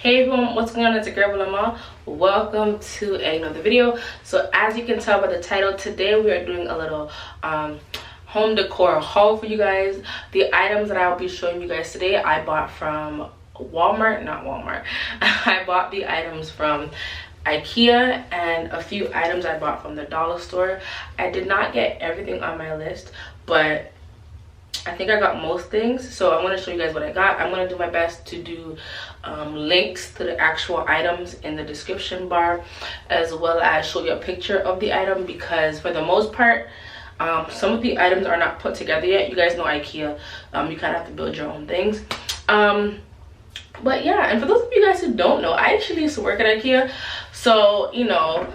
Hey everyone, what's going on? It's your girl Mama. Welcome to another video. So as you can tell by the title, today we are doing a little home decor haul for you guys. The items that I'll be showing you guys today I bought from Walmart. I bought the items from Ikea and a few items I bought from the dollar store. I did not get everything on my list, but I think I got most things, so I want to show you guys what I got. I'm going to do my best to do links to the actual items in the description bar, as well as show you a picture of the item, because for the most part some of the items are not put together yet. You guys know Ikea, you kind of have to build your own things. But yeah, and for those of you guys who don't know, I actually used to work at Ikea, so you know,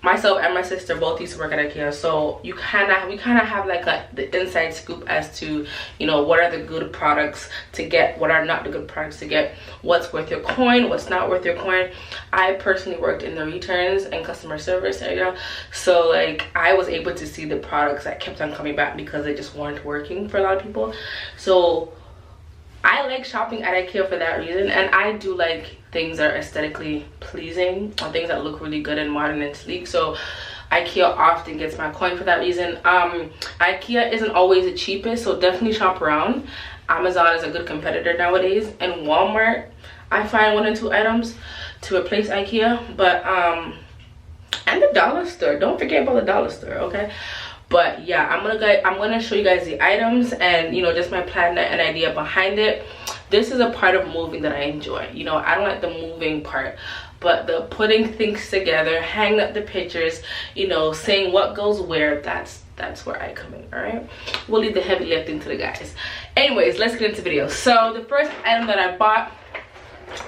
myself and my sister both used to work at Ikea, so we kind of have like the inside scoop as to, you know, what are the good products to get, what are not the good products to get, what's worth your coin, what's not worth your coin. I personally worked in the returns and customer service area, so like I was able to see the products that kept on coming back because they just weren't working for a lot of people. So I like shopping at Ikea for that reason, and I do like things that are aesthetically pleasing or things that look really good and modern and sleek, so Ikea often gets my coin for that reason. Ikea isn't always the cheapest, so definitely shop around. Amazon is a good competitor nowadays, and Walmart I find 1 or 2 items to replace Ikea, but and the dollar store, don't forget about the dollar store, okay? But yeah, I'm gonna show you guys the items and, you know, just my plan and idea behind it. This is a part of moving that I enjoy. You know, I don't like the moving part, but the putting things together, hanging up the pictures, you know, saying what goes where, that's where I come in. All right, we'll leave the heavy lifting to the guys. Anyways, let's get into the video. So the first item that I bought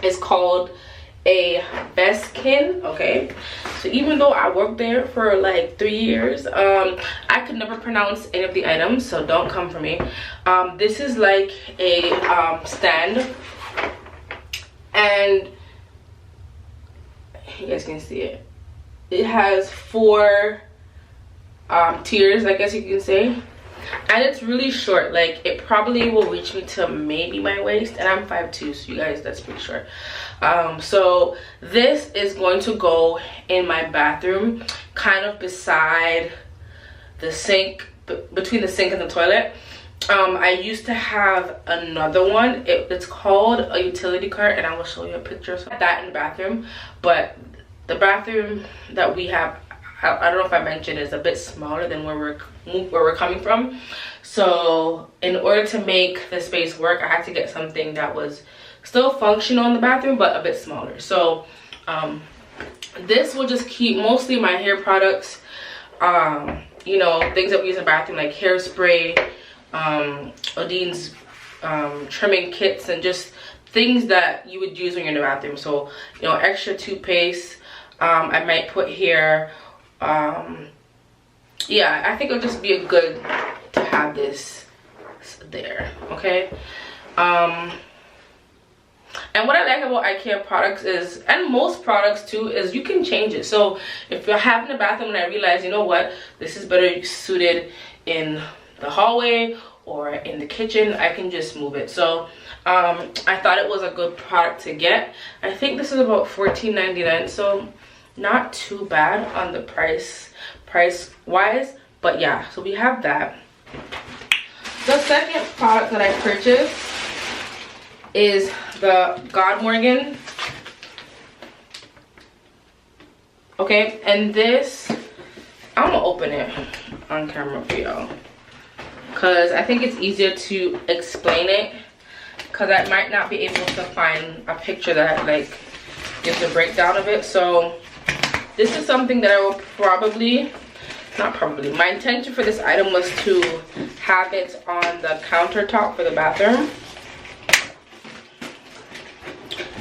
is called a Bestkin. Okay, so even though I worked there for like 3 years, I could never pronounce any of the items, so don't come for me. This is like a stand, and you guys can see it. It has 4 tiers, I guess you can say, and it's really short. Like it probably will reach me to maybe my waist, and I'm 5'2", so you guys, that's pretty short. So this is going to go in my bathroom, kind of beside the sink, between the sink and the toilet. I used to have another one. It's called a utility cart, and I will show you a picture of that in the bathroom. But the bathroom that we have, I don't know if I mentioned, is a bit smaller than where we're coming from. So in order to make the space work, I had to get something that was still functional in the bathroom but a bit smaller. So this will just keep mostly my hair products, you know, things that we use in the bathroom, like hairspray, Odine's trimming kits, and just things that you would use when you're in the bathroom. So, you know, extra toothpaste, I might put here. Yeah, I think it'll just be a good to have this there. Okay. And what I like about Ikea products is, and most products too, is you can change it. So if you're having a bathroom and I realize, you know what, this is better suited in the hallway or in the kitchen, I can just move it. So I thought it was a good product to get. I think this is about $14.99, so not too bad on the price wise. But yeah, so we have that. The second product that I purchased is the God Morgan. Okay, and this, I'm gonna open it on camera for y'all because I think it's easier to explain it, because I might not be able to find a picture that like gives a breakdown of it. So this is something that I will my intention for this item was to have it on the countertop for the bathroom.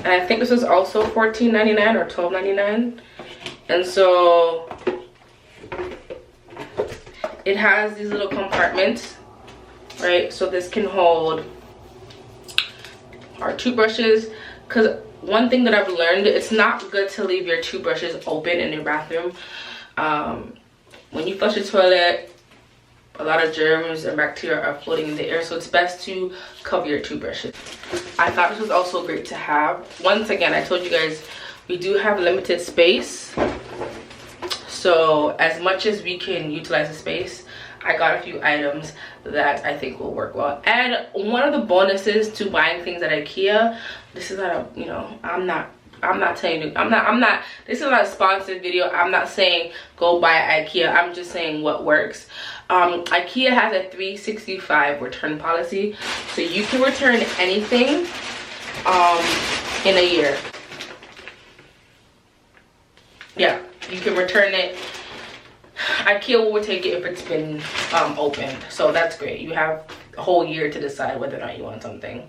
And I think this is also $14.99 or $12.99. And so it has these little compartments, right? So this can hold our toothbrushes, because one thing that I've learned, it's not good to leave your toothbrushes open in your bathroom. When you flush your toilet, a lot of germs and bacteria are floating in the air, so it's best to cover your toothbrushes. I thought this was also great to have. Once again, I told you guys we do have limited space, so as much as we can utilize the space, I got a few items that I think will work well. And one of the bonuses to buying things at Ikea, this is not a, you know, I'm not telling you, this is not a sponsored video. I'm not saying go buy at Ikea. I'm just saying what works. Ikea has a 365 return policy, so you can return anything in a year. Yeah, you can return it. Ikea will take it if it's been opened, so that's great. You have a whole year to decide whether or not you want something.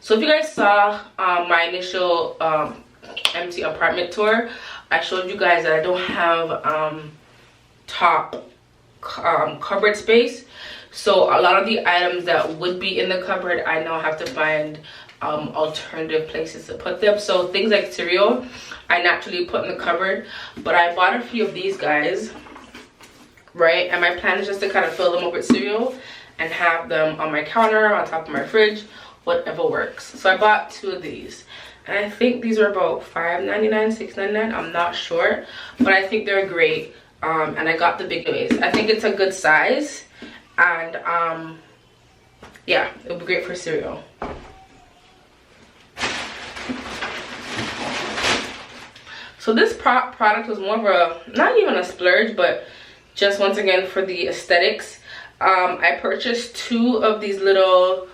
So if you guys saw my initial empty apartment tour, I showed you guys that I don't have top cupboard space, so a lot of the items that would be in the cupboard, I now have to find alternative places to put them. So things like cereal, I naturally put in the cupboard, but I bought a few of these guys, right? And my plan is just to kind of fill them up with cereal and have them on my counter, on top of my fridge, whatever works. So I bought 2 of these, and I think these are about $5.99, $6.99. I'm not sure, but I think they're great. And I got the big ways. I think it's a good size, and yeah, it would be great for cereal. So this product was more of a, not even a splurge, but just once again for the aesthetics. I purchased 2 of these little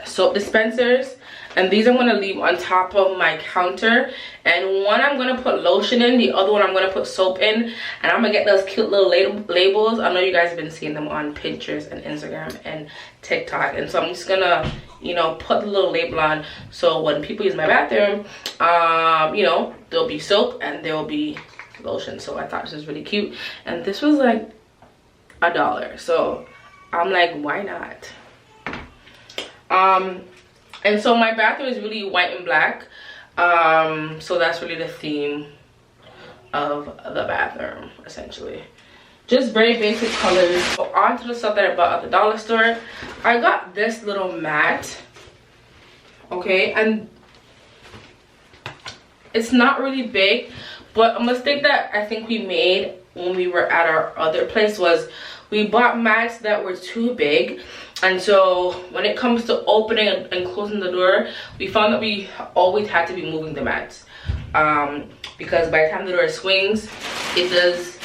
soap dispensers, and these I'm going to leave on top of my counter, and one I'm going to put lotion in, the other one I'm going to put soap in, and I'm going to get those cute little labels. I know you guys have been seeing them on Pinterest and Instagram and TikTok, and so I'm just going to, you know, put the little label on, so when people use my bathroom, you know, there'll be soap and there will be lotion. So I thought this was really cute, and this was like $1, so I'm like, why not? And so my bathroom is really white and black, so that's really the theme of the bathroom, essentially. Just very basic colors. So on to the stuff that I bought at the dollar store. I got this little mat, okay, and it's not really big, but a mistake that I think we made when we were at our other place was we bought mats that were too big. And so when it comes to opening and closing the door, we found that we always had to be moving the mats, because by the time the door swings, it does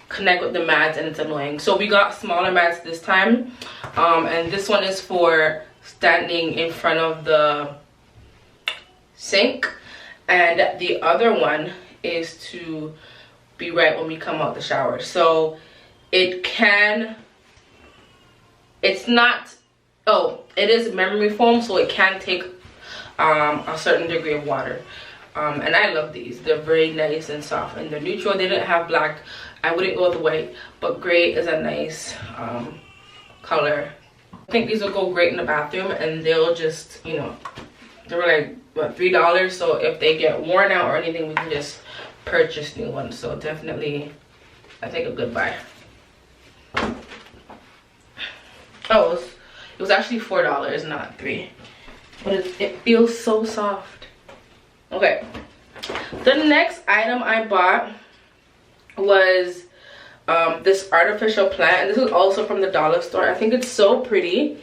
connect with the mats and it's annoying. So we got smaller mats this time, and this one is for standing in front of the sink, and the other one is to be right when we come out the shower. So it can, it's not, oh, it is memory foam, so it can take a certain degree of water. And I love these. They're very nice and soft, and they're neutral. They didn't have black. I wouldn't go with white, but gray is a nice color. I think these will go great in the bathroom, and they'll just, you know, they were like, what, $3? So if they get worn out or anything, we can just purchase new ones. So definitely, I think a good buy. Oh, it was actually $4, not $3. But it feels so soft. Okay. The next item I bought was this artificial plant. And this is also from the dollar store. I think it's so pretty.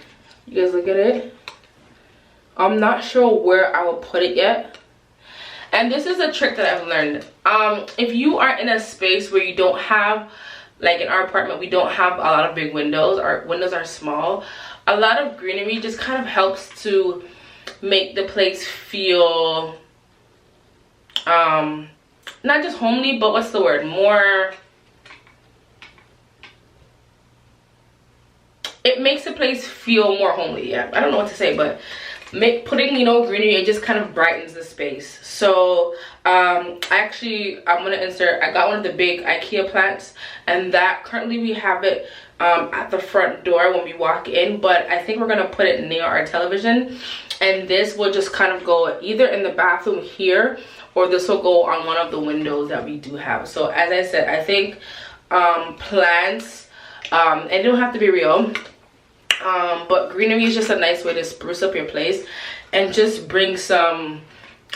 You guys look at it. I'm not sure where I will put it yet. And this is a trick that I've learned. If you are in a space where you don't have, like in our apartment, we don't have a lot of big windows. Our windows are small. A lot of greenery just kind of helps to make the place feel, not just homely, but what's the word? More, it makes the place feel more homely. Yeah, I don't know what to say, but putting, you know, greenery, it just kind of brightens the space. So I'm gonna insert, I got one of the big Ikea plants, and that currently we have it at the front door when we walk in, but I think we're gonna put it near our television, and this will just kind of go either in the bathroom here, or this will go on one of the windows that we do have. So as I said, I think plants, and they don't have to be real, but greenery is just a nice way to spruce up your place and just bring some,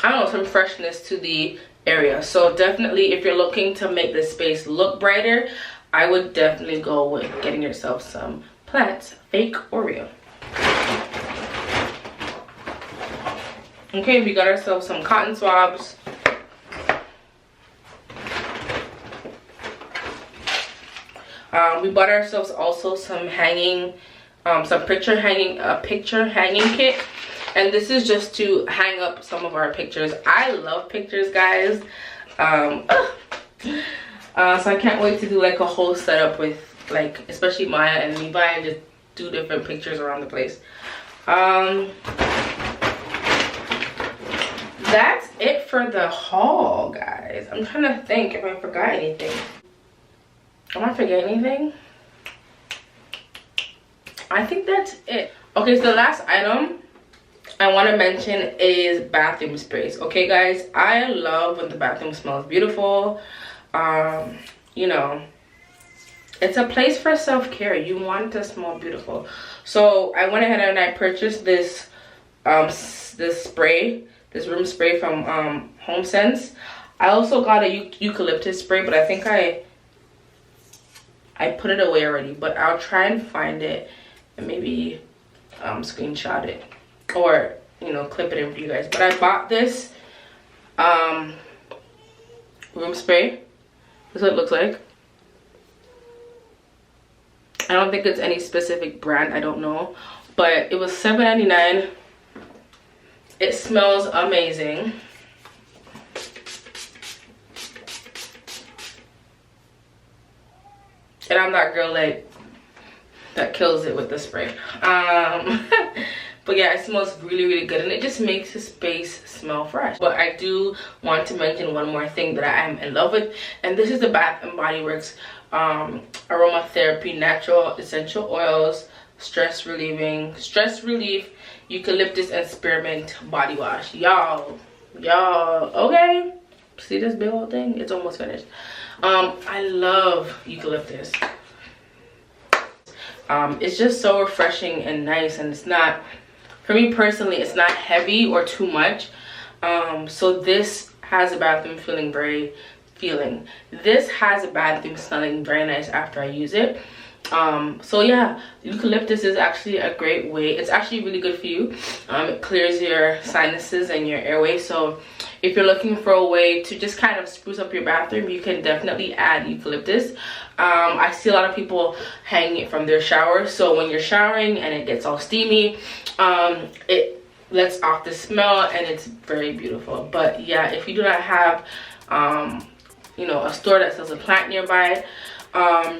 I don't know, some freshness to the area. So definitely, if you're looking to make the space look brighter, I would definitely go with getting yourself some plants, fake or real. Okay, we got ourselves some cotton swabs. We bought ourselves also some hanging, some picture hanging kit, and this is just to hang up some of our pictures. I love pictures, guys. So I can't wait to do like a whole setup with, like, especially Maya and Levi, and just do different pictures around the place. That's it for the haul, guys. I'm trying to think if I forgot anything. Am I forgetting anything? I think that's it. Okay, so the last item I want to mention is bathroom sprays. Okay, guys, I love when the bathroom smells beautiful. You know, it's a place for self-care. You want it to smell beautiful. So I went ahead and I purchased this this spray, this room spray from HomeSense. I also got a eucalyptus spray, but I think I put it away already, but I'll try and find it and maybe screenshot it, or, you know, clip it in for you guys. But I bought this room spray. This is what it looks like. I don't think it's any specific brand, I don't know, but it was $7.99. It smells amazing. And I'm that girl that kills it with the spray. But yeah, it smells really, really good, and it just makes the space smell fresh. But I do want to mention one more thing that I am in love with, and this is the Bath & Body Works aromatherapy natural essential oils stress relief eucalyptus and spearmint body wash. Y'all, okay, see this big old thing? It's almost finished. I love eucalyptus. It's just so refreshing and nice, and it's not, for me personally, it's not heavy or too much. So this has a bathroom this has a bathroom smelling very nice after I use it. So yeah, eucalyptus is actually a great way. It's actually really good for you. It clears your sinuses and your airway. So if you're looking for a way to just kind of spruce up your bathroom, you can definitely add eucalyptus. I see a lot of people hanging it from their shower, so when you're showering and it gets all steamy, it lets off the smell, and it's very beautiful. But yeah, if you do not have you know, a store that sells a plant nearby,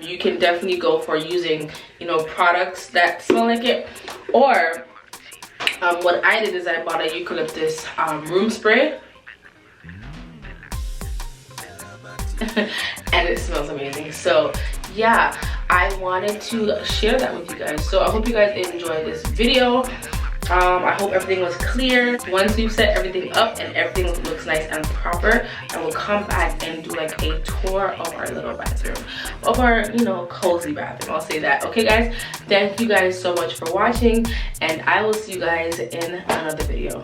you can definitely go for using, you know, products that smell like it. Or what I did is I bought a eucalyptus room spray, and it smells amazing. So yeah, I wanted to share that with you guys. So I hope you guys enjoyed this video. I hope everything was clear. Once we've set everything up and everything looks nice and proper, I will come back and do like a tour of our little bathroom, of our, you know, cozy bathroom. I'll say that. Okay guys, thank you guys so much for watching, and I will see you guys in another video.